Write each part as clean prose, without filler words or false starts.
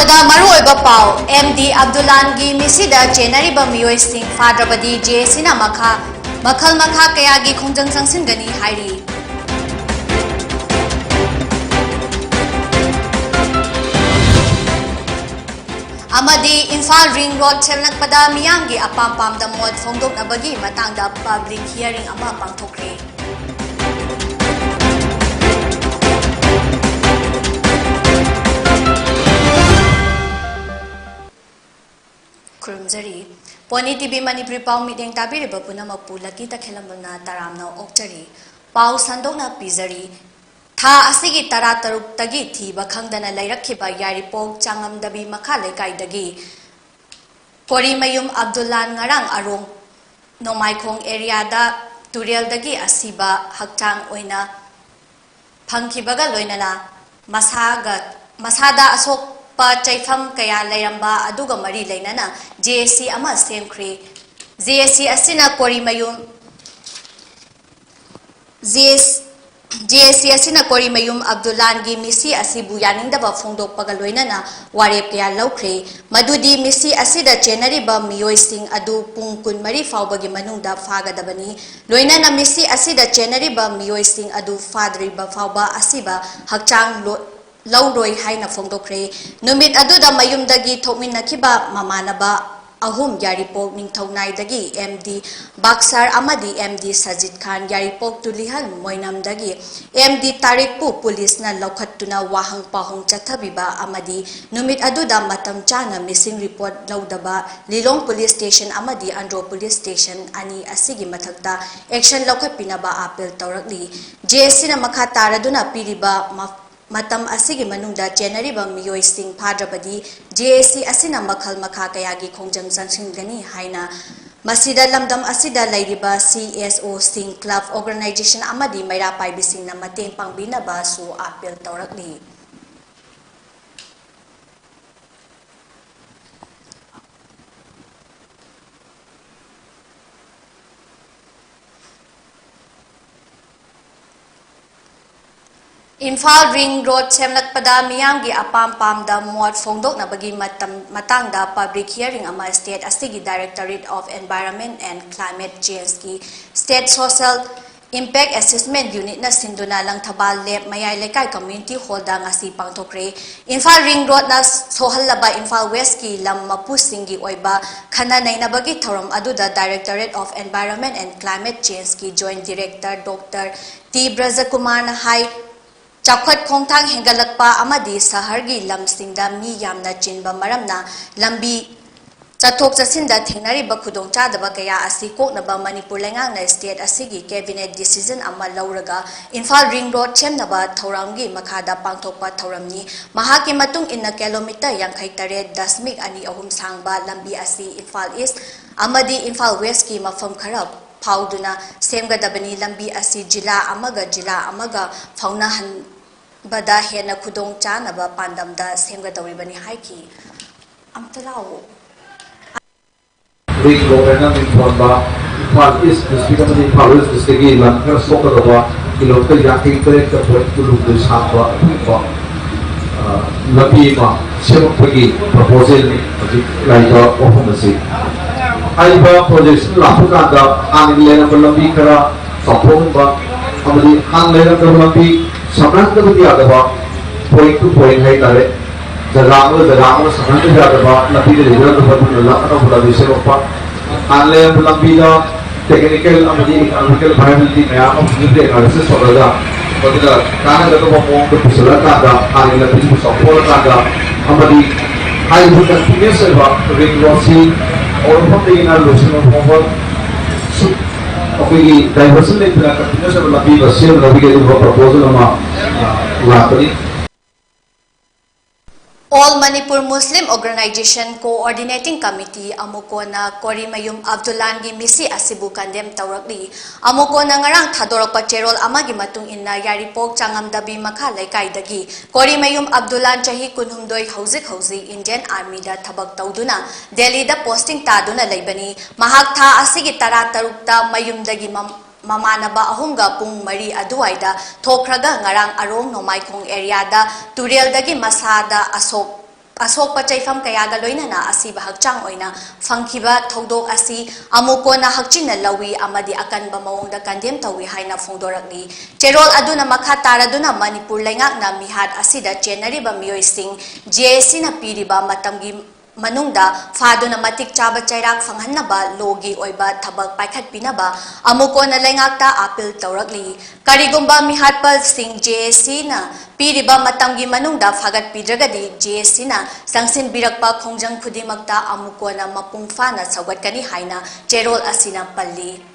ꯑꯍꯥꯟꯕꯗ ꯃꯔꯨꯑꯣꯏꯕ ꯄꯥꯎ MD ꯑꯕꯗꯨꯜꯂꯥꯟꯒꯤ ꯃꯤꯁꯤꯗ ꯆꯦꯟꯅꯔꯤꯕ ꯃꯤꯑꯣꯏꯁꯤꯡ ꯐꯥꯗ꯭ꯔꯕꯗꯤ JSCꯅ ꯃꯈꯜ ꯃꯈꯥ ꯀꯌꯥꯒꯤ ꯈꯣꯡꯖꯪ ꯆꯪꯁꯤꯟꯒꯅꯤ ꯍꯥꯏꯔꯤ꯫ ꯑꯃꯗꯤ ꯏꯝꯐꯥꯜ ꯔꯤꯡ ꯔꯣꯗ ꯁꯦꯝꯂꯛꯄꯗ ꯃꯤꯌꯥꯝꯒꯤ ꯑꯄꯥꯝ-ꯄꯥꯝꯗ ꯃꯣꯠ ꯐꯣꯡꯗꯣꯛꯅꯕꯒꯤ ꯃꯇꯥꯡꯗ ꯄꯕ꯭ꯂꯤꯛ ꯍꯤꯌꯔꯤꯡ ꯑꯃ ꯄꯥꯡꯊꯣꯛꯈ꯭ꯔꯦ꯫ ꯈꯨꯔꯨꯝꯖꯔꯤ ꯄꯣꯅꯤ ꯇꯤꯚꯤ ꯃꯅꯤꯄꯨꯔꯤ ꯄꯥꯎ ꯃꯤꯠꯌꯦꯡ ꯇꯥꯕꯤꯔꯤꯕ ꯄꯨꯝꯅꯃꯛꯄꯨ ꯂꯛꯀꯤ ꯇꯈꯦꯜꯂꯝꯕꯝꯅ ꯇꯔꯥꯝꯅ ꯑꯣꯛꯆꯔꯤ꯫ ꯄꯥꯎ ꯁꯟꯗꯣꯛꯅ ꯄꯤꯖꯔꯤ꯫ ꯊꯥ ꯑꯁꯤꯒꯤ 13ꯇꯒꯤ ꯊꯤꯕ ꯈꯪꯗꯅ ꯂꯩꯔꯛꯈꯤꯕ ꯌꯥꯏꯔꯤꯄꯣꯛ ꯆꯥꯡꯉꯝꯗꯕꯤ ꯃꯈꯥ ꯂꯩꯀꯥꯏꯗꯒꯤ ꯀꯣꯔꯤꯃꯌꯨꯝ ꯑꯕꯗꯨꯜꯂꯥꯟ ꯉꯔꯥꯡ ꯑꯔꯣꯡ ꯅꯣꯡꯃꯥꯏꯈꯣꯡ ꯑꯦꯔꯤꯌꯥꯗ ꯇꯨꯔꯦꯜꯗꯒꯤ ꯑꯁꯤꯕ ꯍꯛꯆꯥꯡ ꯑꯣꯏꯅ ꯐꯪꯈꯤꯕꯒ ꯂꯣꯏꯅꯅ ꯃꯁꯥꯗ ꯑꯁꯣꯛꯄ ꯆꯩꯐꯝ ꯀꯌꯥ ꯂꯩꯔꯝꯕ ꯑꯗꯨꯒ ꯃꯔꯤ ꯂꯩꯅꯅ JSC ꯑꯃ ꯁꯦꯝꯈ꯭ꯔꯦ꯫ JSC ꯑꯁꯤꯅ ꯀꯣꯔꯤꯃꯌꯨꯝ ꯑꯕꯗꯨꯜꯂꯥꯟꯒꯤ ꯃꯤꯁꯤ ꯑꯁꯤꯕꯨ ꯌꯥꯅꯤꯡꯗꯕ ꯐꯣꯡꯗꯣꯛꯄꯒ ꯂꯣꯏꯅꯅ ꯋꯥꯔꯦꯞ ꯀꯌꯥ ꯂꯧꯈ꯭ꯔꯦ꯫ ꯃꯗꯨꯗꯤ ꯃꯤꯁꯤ ꯑꯁꯤꯗ ꯆꯦꯟꯅꯔꯤꯕ ꯃꯤꯑꯣꯏꯁꯤꯡ ꯑꯗꯨ ꯄꯨꯡ 24 ꯐꯥꯎꯕꯒꯤ ꯃꯅꯨꯡꯗ ꯐꯥꯒꯗꯕꯅꯤ꯫ ꯂꯣꯏꯅꯅ ꯃꯤꯁꯤ ꯑꯁꯤꯗ ꯆꯦꯟꯅꯔꯤꯕ ꯃꯤꯑꯣꯏꯁꯤꯡ ꯑꯗꯨ ꯐꯥꯗ꯭ꯔꯤꯕ ꯐꯥꯎꯕ ꯑꯁꯤꯕ ꯍꯛꯆꯥꯡ ꯂꯧꯔꯣꯏ ꯍꯥꯏꯅ ꯐꯣꯡꯗꯣꯛꯈ꯭ꯔꯦ꯫ ꯅꯨꯃꯤꯠ ꯑꯗꯨꯗ ꯃꯌꯨꯝꯗꯒꯤ ꯊꯣꯛꯃꯤꯟꯅꯈꯤꯕ ꯃꯃꯥꯟꯅꯕ ꯑꯍꯨꯝ ꯌꯥꯏꯔꯤꯄꯣꯛ ꯅꯤꯡꯊꯧꯅꯥꯏꯗꯒꯤ MD ꯕꯥꯛꯁꯔ ꯑꯃꯗꯤ MD ꯁꯖꯤꯠ ꯈꯥꯟ ꯌꯥꯏꯔꯤꯄꯣꯛ ꯇꯨꯂꯤꯍꯜ ꯃꯣꯏꯅꯝꯗꯒꯤ MD ꯇꯥꯔꯤꯛꯄꯨ ꯄꯨꯂꯤꯁꯅ ꯂꯧꯈꯠꯇꯨꯅ ꯋꯥꯍꯪ ꯄꯥꯎꯍꯪ ꯆꯠꯊꯕꯤꯕ ꯑꯃꯗꯤ ꯅꯨꯃꯤꯠ ꯑꯗꯨꯗ ꯃꯇꯝ ꯆꯥꯅ ꯃꯤꯁꯤꯡ ꯔꯤꯄꯣꯔꯠ ꯂꯧꯗꯕ ꯂꯤꯂꯣꯡ ꯄꯨꯂꯤꯁ ꯁ꯭ꯇꯦꯁꯟ ꯑꯃꯗꯤ ꯑꯟꯗ꯭ꯔꯣ ꯄꯨꯂꯤꯁ ꯁ꯭ꯇꯦꯁꯟ ꯑꯅꯤ ꯑꯁꯤꯒꯤ ꯃꯊꯛꯇ ꯑꯦꯛꯁꯟ ꯂꯧꯈꯠꯄꯤꯅꯕ ꯑꯥꯄꯤꯜ ꯇꯧꯔꯛꯂꯤ꯫ JSCꯅ ꯃꯈꯥ ꯇꯥꯔꯗꯨꯅ ꯄꯤꯔꯤꯕ ꯃꯇꯝ ꯑꯁꯤꯒꯤ ꯃꯅꯨꯡꯗ ꯆꯦꯟꯅꯔꯤꯕ ꯃꯤꯑꯣꯏꯁꯤꯡ ꯐꯥꯗ꯭ꯔꯕꯗꯤ JSC ꯑꯁꯤꯅ ꯃꯈꯜ ꯃꯈꯥ ꯀꯌꯥꯒꯤ ꯈꯣꯡꯖꯪ ꯆꯪꯁꯤꯟꯒꯅꯤ ꯍꯥꯏꯅ ꯃꯁꯤꯗ ꯂꯝꯗꯝ ꯑꯁꯤꯗ ꯂꯩꯔꯤꯕ CSOꯁꯤꯡ, ꯀ꯭ꯂꯕ, ꯑꯣꯔꯒꯅꯥꯏꯖꯦꯁꯟ ꯑꯃꯗꯤ ꯃꯩꯔꯥ ꯄꯥꯏꯕꯤꯁꯤꯡꯅ ꯃꯇꯦꯡ ꯄꯥꯡꯕꯤꯅꯕꯁꯨ ꯑꯥꯄꯤꯜ ꯇꯧꯔꯛꯂꯤ꯫ ꯏꯝꯐꯥꯜ ꯔꯤꯡ ꯔꯣꯗ ꯁꯦꯝꯂꯛꯄꯗ ꯃꯤꯌꯥꯝꯒꯤ ꯑꯄꯥꯝ-ꯄꯥꯝꯗ ꯃꯣꯠ ꯐꯣꯡꯗꯣꯛꯅꯕꯒꯤ ꯃꯇꯥꯡꯗ ꯄꯕ꯭ꯂꯤꯛ ꯍꯤꯌꯔꯤꯡ ꯑꯃ ꯁ꯭ꯇꯦꯠ ꯑꯁꯤꯒꯤ directorate of environment and climate ꯆꯦꯟꯖꯒꯤ ꯁ꯭ꯇꯦꯠ ꯁꯣꯁꯤꯑꯦꯜ ꯏꯝꯄꯦꯛ ꯑꯦꯁꯦꯁꯃꯦꯟꯠ ꯌꯨꯅꯤꯠꯅ ꯁꯤꯟꯗꯨꯅ ꯂꯪꯊꯕꯥꯜ ꯂꯦꯞ ꯃꯌꯥꯏ ꯂꯩꯀꯥꯏ ꯀꯝꯃ꯭ꯌꯨꯅꯤꯇꯤ ꯍꯣꯜꯗ ꯉꯁꯤ ꯄꯥꯡꯊꯣꯛꯈ꯭ꯔꯦ꯫ ꯏꯝꯐꯥꯜ ꯔꯤꯡ ꯔꯣꯗꯅ ꯁꯣꯍꯜꯂꯕ ꯏꯝꯐꯥꯜ ꯋꯦꯁꯀꯤ ꯂꯝ ꯃꯄꯨꯁꯤꯡꯒꯤ ꯑꯣꯏꯕ ꯈꯟꯅ-ꯅꯩꯅꯕꯒꯤ ꯊꯧꯔꯝ ꯑꯗꯨꯗ directorate of environment and climate ꯆꯦꯟꯖꯒꯤ ꯖꯣꯏꯟꯠ ꯗꯤꯔꯦꯛꯇꯔ ꯗꯣꯛꯇꯔ ꯇꯤ ꯕ꯭ꯔꯖꯀꯨꯃꯥꯔꯅ ꯍꯥꯏ ꯆꯥꯎꯈꯠ ꯈꯣꯡꯊꯥꯡ ꯍꯦꯟꯒꯠꯂꯛꯄ ꯑꯃꯗꯤ ꯁꯍꯔꯒꯤ ꯂꯝꯁꯤꯡꯗ ꯃꯤ ꯌꯥꯝꯅ ꯆꯤꯟꯕ ꯃꯔꯝꯅ ꯂꯝꯕꯤ ꯆꯠꯊꯣꯛ-ꯆꯠꯁꯤꯟꯗ ꯊꯦꯡꯅꯔꯤꯕ ꯈꯨꯗꯣꯡꯆꯥꯗꯕ ꯀꯌꯥ ꯑꯁꯤ ꯀꯣꯛꯅꯕ ꯃꯅꯤꯄꯨꯔ ꯂꯩꯉꯥꯛꯅ ꯁ꯭ꯇꯦꯠ ꯑꯁꯤꯒꯤ ꯀꯦꯕꯤꯅꯦꯠ ꯗꯤꯁꯤꯖꯟ ꯑꯃ ꯂꯧꯔꯒ ꯏꯝꯐꯥꯜ ꯔꯤꯡ ꯔꯣꯗ ꯁꯦꯝꯅꯕ ꯊꯧꯔꯥꯡꯒꯤ ꯃꯈꯥꯗ ꯄꯥꯡꯊꯣꯛꯄ ꯊꯧꯔꯝꯅꯤ꯫ ꯃꯍꯥꯛꯀꯤ ꯃꯇꯨꯡ ꯏꯟꯅ ꯀꯤꯂꯣꯃꯤꯇꯔ 58.23 ꯁꯥꯡꯕ ꯂꯝꯕꯤ ꯑꯁꯤ ꯏꯝꯐꯥꯜ ꯏꯁꯠ ꯑꯃꯗꯤ ꯏꯝꯐꯥꯜ ꯋꯦꯁꯀꯤ ꯃꯐꯝ ꯈꯔ ꯐꯥꯎꯗꯨꯅ ꯁꯦꯝꯒꯗꯕꯅꯤ꯫ ꯂꯝꯕꯤ ꯑꯁꯤ ꯖꯤꯂꯥ ꯑꯃꯒ ꯐꯥꯎꯅꯍꯟꯕꯗ ꯍꯦꯟꯅ ꯈꯨꯗꯣꯡ ꯆꯥꯅꯕ ꯄꯥꯟꯗꯝꯗ ꯁꯦꯝꯒꯗꯧꯔꯤꯕꯅꯤ ꯍꯥꯏꯈꯤ꯫ ꯑꯝꯇ ꯂꯥꯎ ꯔꯤꯡ ꯔꯣꯗ ꯍꯥꯏꯅ ꯃꯤꯡꯊꯣꯟꯕ ꯏꯝꯐꯥꯜ ꯏꯁꯠ ꯗꯤꯁꯇ꯭ꯔꯤꯛ ꯑꯃꯗꯤ ꯏꯝꯐꯥꯜ ꯋꯦꯁꯠ ꯗꯤꯁꯇ꯭ꯔꯤꯛꯀꯤ ꯂꯝ ꯈꯔ ꯁꯣꯛꯀꯗꯕ ꯀꯤꯂꯣꯃꯤꯇꯔ 58.23 ꯁꯥꯡꯕ ꯑꯄꯤꯛꯄ ꯂꯝꯕꯤ ꯑꯃ ꯁꯦꯝꯃꯛꯄꯒꯤ ꯄ꯭ꯔꯄꯣꯖꯦꯜꯅꯤ ꯍꯧꯖꯤꯛ ꯂꯩꯔꯤꯕ ꯋꯥꯐꯝ ꯑꯁꯤ꯫ ꯍꯥꯏꯔꯤꯕ ꯄ꯭ꯔꯣꯖꯦꯛꯁꯤꯅ ꯂꯥꯛꯄ ꯀꯥꯟꯗ ꯍꯥꯟꯅ ꯂꯩꯔꯝꯕ ꯂꯝꯕꯤ ꯈꯔ ꯆꯥꯎꯊꯣꯛꯍꯟꯕ ꯑꯃꯗꯤ ꯍꯥꯟꯅ ꯂꯩꯔꯝꯕ ꯂꯝꯕꯤ ꯁꯝꯅꯍꯟꯗꯕꯗꯤ ꯌꯥꯗꯕ ꯄꯣꯏꯟꯠ ꯇꯨ ꯄꯣꯏꯟꯠ ꯍꯥꯏꯇꯥꯔꯦ जगह समझ लंबी technical economical viability ma'am analysis continuous ring road diversion continuous लंबी सेम प्रपोजल लापनी। All Manipur Muslim Organization Coordinating Committee Amukona Korimeyum Abdullangi misi asibu kandem taurakli. Amukona ngarang thadorokpa cherol amagi matung inna yaripok changamdabi makha laikai-dagi Korimeyum Abdullan chahi 12 hauzik Indian Army da thabak tauduna Delhi da posting taduna laibani. Mahak tha asigi 13 mayumdagi Mamanaba ahumga pung mari aduwaida thokraga ngarang arong nomaikhong area da turel dagi masada asok pachayfam kayaga loinana asiba hakchang oina fangkiba thodok asi amukona hakchina lawi amadi akanba mawongda kandem tawi haina phongdorakni cherol aduna makha taraduna Manipur lengak na mihat asida chenariba miyoi sing JSC na piriba matamgi manungda faduna matik chaba chairak fanghanaba logi oiba thabak paikhat pinaba amukona lengakta apil tawrakli karigumba mihatpal sing JSC na piriba matamgi manungda fagat pidragadi JSC na sangsin birakpa khongjang khudimakta amukona mapung fana sawgatkani haina cherol asina palli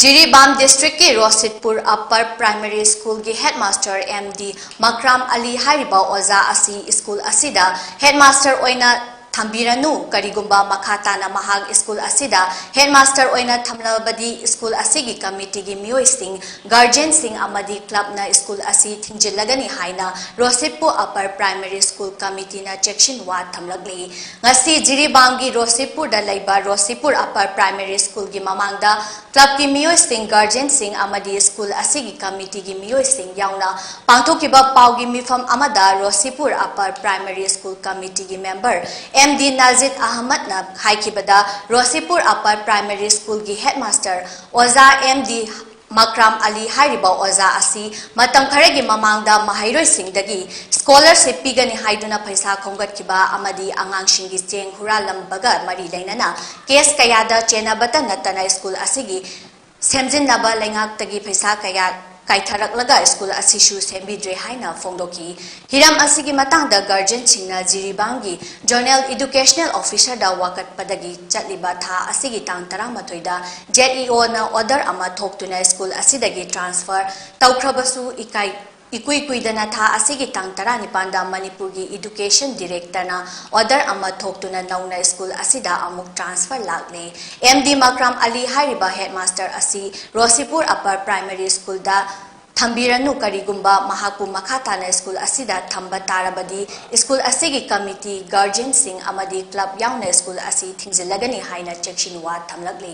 Jiribam District के रोसितपुर upper primary school के headmaster MD Markram Ali हारिबा ओजा असी school असिदा headmaster ओइना थंबिरनु करिगुंबा मखाताना महाग school असिदा headmaster ओइना थमलबदी school असिगी committee की मियोय सिंह guardian सिंह अमदी क्लब ना स्कूल असी थिंजिलगनी हाइना रोसितपुर अपर प्राइमरी स्कूल कमिटी ना चेक्शन वा थमलगली ngasi Jiribam की रोसितपुर दा लैबा रोसितपुर अपर प्राइमरी स्कूल की ममांगदा क्लब की मियोय सिंह गार्जियन सिंह अमदी स्कूल असिगी कमिटी की मियोय सिंह याउना पांथोकिबा पाउगी मिफम अमदा Rositpur upper primary school committee की member MD Nazid Ahmad na haikibada Rosipur Upper Primary School ki headmaster Oza MD Makram Ali Hariba Oza asi matam kharegi mamangda mahairoi singdagi scholarship pigani haiduna paisa khongat kiba amadi angang shingi cheng huralam baga mari lainana case kayada chena bata natana school asigi semjin naba lengak tagi paisa kaya Kaitharak laga school asishu sembidre haina phongdoki hiram asigi matangda guardian singna Jiribangi journal educational officer da wakat padagi chatliba tha asigi tang 13 da JEO na order ama thoktuna school asidagi transfer tawkhrabasu ikui kuidana tha asigi tang 19 da Manipur gi education director na order ama thoktuna nauna school asida amuk transfer lagle MD Makram Ali Hariba headmaster asi Rosipur Upper Primary School da Thambiranu karigumba mahaku makhatana school asida thamba tarabadi school asigi committee guardian sing amadi club yauna school asi thingzilagani haina chection wa thamlagli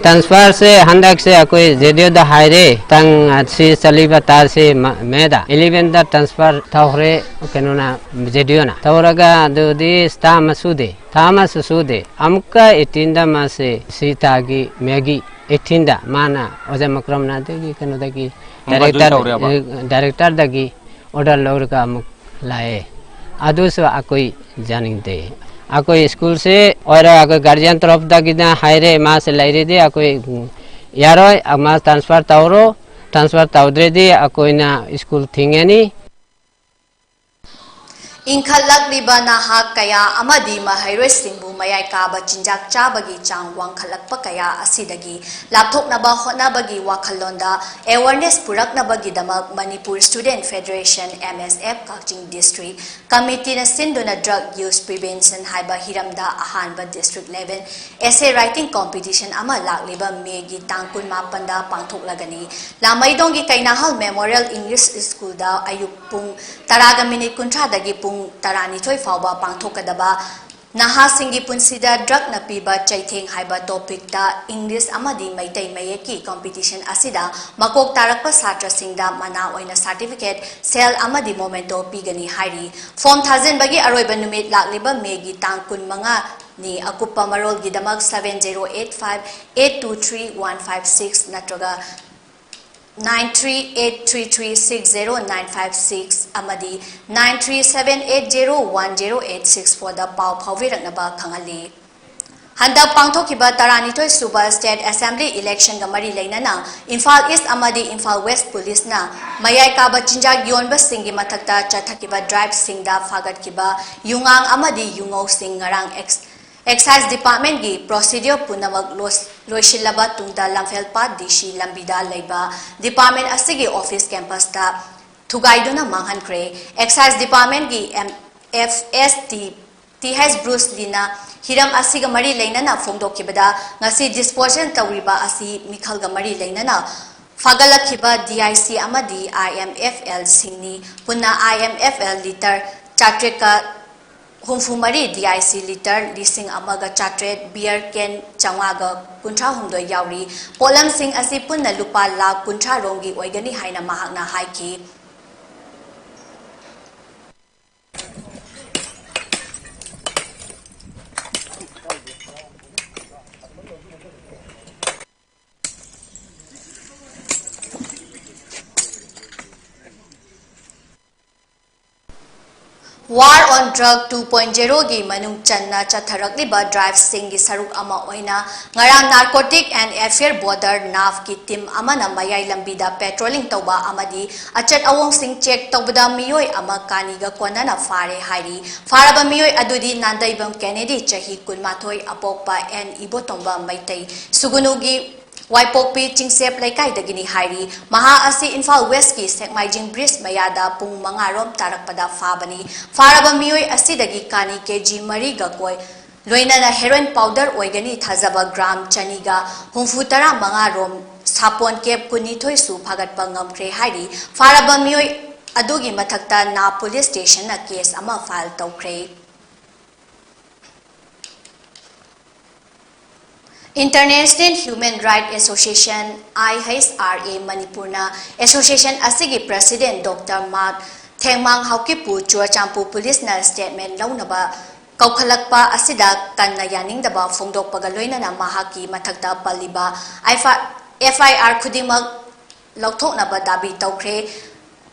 transfer se handak se koi jedio da haire tang asi saliba tar se meda 11 da transfer thawre kenona jedio na thawraga dodi sta masude thama susude amka 18 da mase sitagi megi 18 da mana oja makram na degi kenodagi director dagi order log ka amuk lae adu so akoi janing de akoi school se aura akoi guardian taraf dagi na haire mas laire de akoi yaro ama transfer tawdre de akoi na school thingeni Inkhalak liba na hak kaya amadi mahairoi singbu mayai kaba jinjak chabagi chang wangkhalak pa kaya asidagi lapthok na ba hotna bagi wakhalonda awareness purak na bagi damak Manipur Student Federation MSF Kakching District Committee na sinduna drug use prevention haiba hiramda ahanba district level essay writing competition ama lakliba megi tangkun mapanda pangthok lagani lamaidong gi kainahal Memorial English School da ayuk pung taraga minute kuntra dagi pung tarani choi fawba pangthokadaba naha singi punsida drug na piba chaitheng haiba topic da English amadi maitai mayeki competition asida makok tarakpa satra singda mana oina certificate sel amadi momento pigani hairi form 1000 bagi aroiba numit lakliba megi tangkun manga ni akupa marol gidamak 7085823156 natroga 9383360956 amadi 9378010864 da pau phawirangna khangali handa pangthokiba taranitoi suba state assembly election ga mari leinana Imphal East amadi Imphal West police na mayai kaba chinjak yonba singi mathakta chathakiba drive singda fagat kiba yungang amadi yungau sing ngarang Excise Department की procedure पुनमक लोशिलबा तुंगदा लंफेल पाद दिशी लंबिदा लेबा Department असगी office campus ता थुगाइदुना मांगहनख्रे Excise Department की FST TH Bruce Lina हिरम असिगा मरी लेनना फोंदोकिबदा ngasi disposition तवरिबा असि मिखलगा मरी लेनना फागलखिबा DIC amadi IMFL singni punna IMFL liter chatreka Humfumari DIC liter lising amaga chatret beer ken changaga kuntra humdo yauri polam sing asipun na lupa la kuntra rongi oigani haina mahakna haiki War on Drug 2.0 gi manung channa chatharakliba drive singi saruk ama oina ngarang narcotic and affair border NAV ki team amana mayai lambida patrolling tawba amadi achat awong sing check tawbada miyoi ama kaniga konana fare hairi faraba miyoi adudi nandaibam Kennedy chahi kunmathoi apokpa and ibotomba maitai sugunugi Waipokpi chingsep laikai dagini hairi maha asi Imphal West ki Sekmaijing Bridge mayada pung mangarom tarakpada fabani faraba miyoi asi dagi kani kg mariga koi loinana heroin powder oigani thazaba gram chaniga humfutara mangarom sapon kep kunithoi su phagatpa ngamkre hairi faraba miyoi adugi mathakta na police station na case ama file tawkre International Human Rights Association IHRA Manipurna Association asigi President Dr. Mark Thengmang Haukipu Chuachampu Police na statement launaba kaukhalakpa asida kanna yaning daba fongdok pagaloina na mahaki mathagta paliba FIR khudimak lauthoknaba dabi tawkre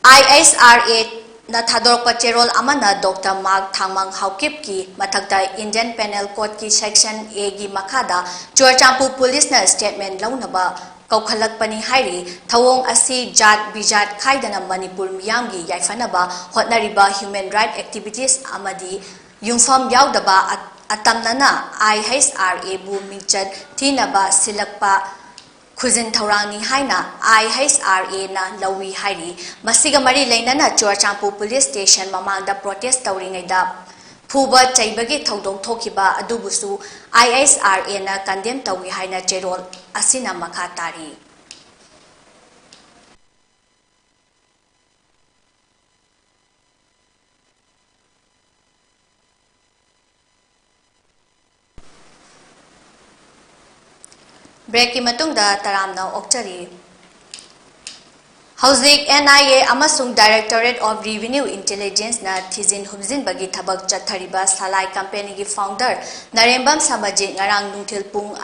IHRA na thador pacherol amana Dr. Mark Thangmang Haukip ki mathagta Indian Penal Code ki section A gi makhada Chuachampu police na statement launaba kaukhalakpani hairi thawong asi jat bijat khaidana Manipur miyam gi yaifanaba hotnariba human rights activities amadi yungfam yaudaba atamnana IHRA bu mingchat thinaba silakpa Khuzin Thaurani haina IHRA na lawi hairi masiga mari leinana Chuachampu police station mamangda protest tawringaida phuba chaibagi thodong thokiba adubusu IHRA na condemn tawi haina cherol asina makhatari Break ki matungda taramna okchari Hauzik NIA amasung Directorate of Revenue Intelligence na thizin humzin bagi thabak chathariba Salai company gi founder Narembam Samajit ngarang nungthil pung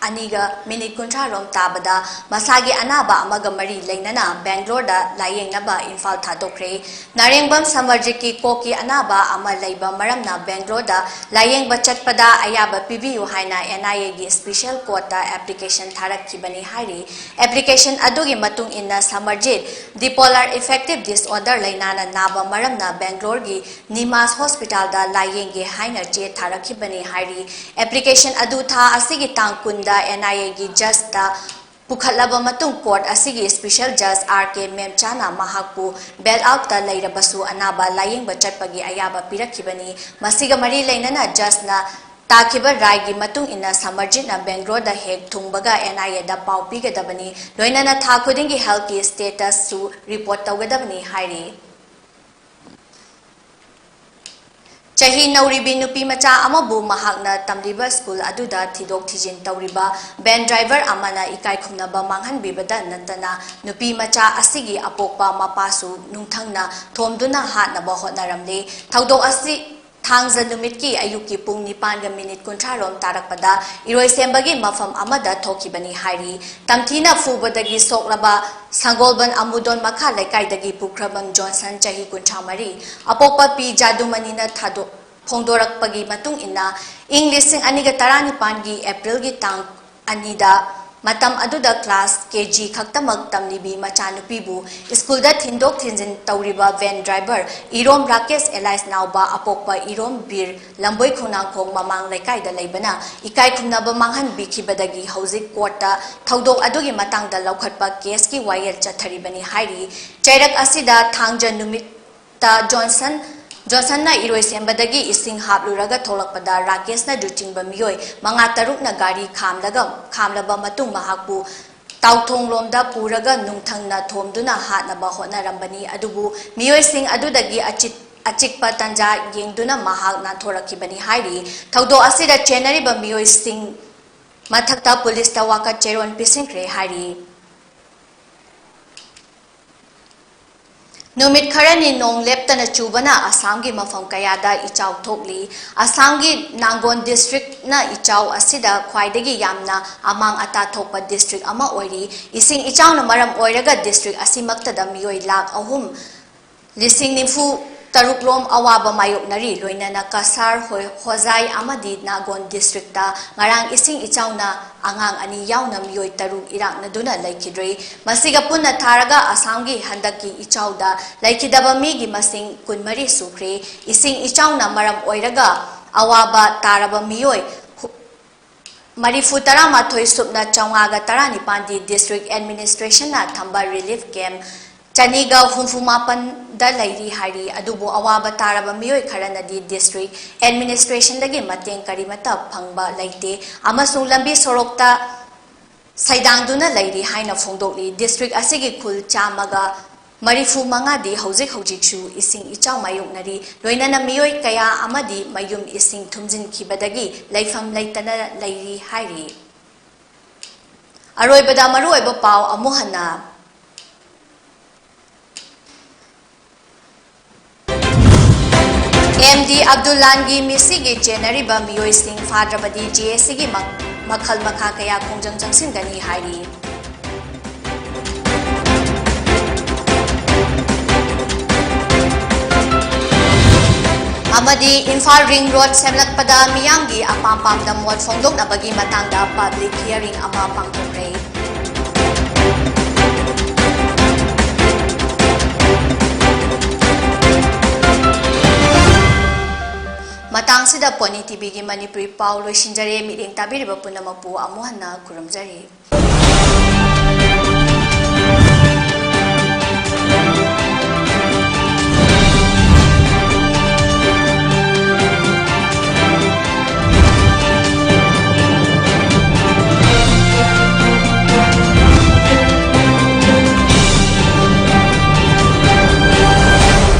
aniga minute kuntra rom tabada masagi anaba amaga mari leinana Bangalore da layeng naba Imphal thadokre Narembam Samajit ki koki anaba ama leiba maramna Bangalore da layeng bachatpada ayaba PBU haina NIA gi special court da application tharakkibani hairi application adugi matung inna Samajit bipolar affective disorder leinana naba maramna Bangalore gi Nimas Hospital da layeng gi haina che tharakkibani hairi application adu tha asigi tangkun NIA gi judge da pukhalaba matung court asigi special judge RK Memchana mahakpu bail out da leirabasu anaba laying bachatpagi ayaba pirakkibani masiga mari leinana judge na takiba rai gi matung ina Samarjit na Bangalore da hek thungbaga NIA da pau pigadabani loinana tha khudingi health ki status su report tawgadabani hairi Chahi nauribi nupi macha amabu mahakna tamriba school aduda thidok thijin tawriba van driver amana ikai khumnaba manghan bibada natana nupi macha asigi apokpa mapasu nungthangna thomduna hatnaba hotnaramle thaudok asi thangza numitki ayuki pung nipan ga minute kuntrarom tarakpada iroi sembagi mafam amada thokibani hairi tamthina fubadagi soklaba sangolban amudon makha laikai dagi pukrabam Johnson chahi kunthamari apokpa pi jadumanina thado phongdorakpagi matung ina English aniga tarani pangi April gi tang anida matam aduda class KG khaktamak tamlibi machanupi bu school da thindok thinjin tawriba van driver Irom Rakesh Elias nauba apokpa Irom Bir lamboi khonang khong mamang laikai da leibana ikai khumnaba manghan bikhibadagi hauzik court ta thaudok adugi matang da laukhatpa case ki wire chatharibani hairi chairak asida thangja numit ta Johnson na iroi sembadagi ising hapluraga tholakpada Rakesh na duchingba miyoi manga taruk na gari khamlaba matung mahakpu tauthong lomda puraga nungthangna thomduna hatnaba hotnarambani adubu miyoi sing adudagi achikpa tanja yengduna mahak nathorakibani hairi thaudo asida chenariba miyoi sing mathakta police ta waka cheron pisingre hairi Numit kharani nong leptana chubana Assamgi mafam kayada ichaw thokli Assamgi Nangon district na ichaw asida khwaidagi yamna amang ata thokpa district ama oiri ising ichaw na maram oiraga district asimaktada miyoi lakh ahum lising nimfu taruklom awaba mayoknari loinana kasar hozai amadi Nagon district ta ngarang ising ichaw na angang ani yauna miyoi taruk irak na duna laikidre masiga punna tharaga Assamgi handaki ichaw da laikidaba migi masing kunmari sukre ising ichaw na maram oiraga awaba taraba miyoi Marifu Taramathoi Supna Chaungaga Tarani Pandi District Administration na Thamba Relief Camp Chaniga Humfumapan da Lairi Hari Adubo Awaba Taraba Miyoi Karanadi District Administration dagi Mateng Karimata Phangba Laite Amasung Lambi Sorokta Saidangduna Lairi Haina Phongdokli District Asigi Khul Chamaga Marifu Mangadi Hojik Hojiksu Ising Ichaw Mayoknari Loinana Miyoi Kaya Amadi Mayum Ising Thumjin Kibadagi Laifam Laitana Lairi Hari Aroibada Maruiba Pau Amuhana MD Abdullangi Misigi Jenariba Miyoi Sing Fadrabadi JSigi Makhal Makha Kaya Kongjang Jangsin Gani Hari Amadi Imphal Ring Road Semlakpada Miyangi Apampam da Mot Phongdok na bagi matangda public hearing ama pangthokre Matang sida Poni TV gi Manipuri Pau loisinjare miring tabiriba punamapu amuhanna kuramjari